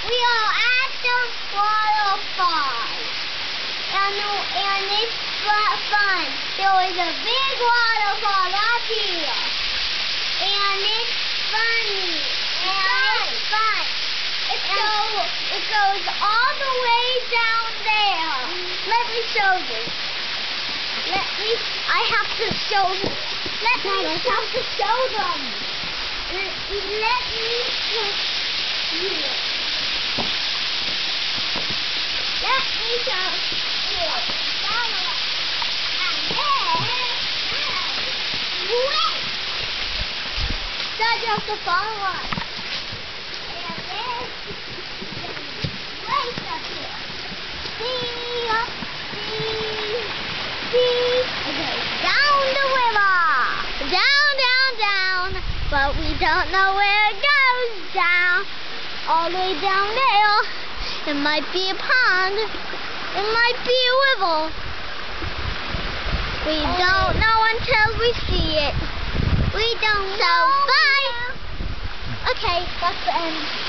We are at the waterfall. And it's fun. There is a big waterfall up here. And it's funny. And it's fun. It goes all the way down there. Let me show you. I have to show them. Let me show them. Let me show you. Let me show you. Wait! Dad, you have to follow us. And then, wait up here. See? It goes down the river. Down. But we don't know where it goes down. All the way down there. It might be a pond. It might be a river. We don't know until we see it. We don't know. Bye. Okay, that's the end.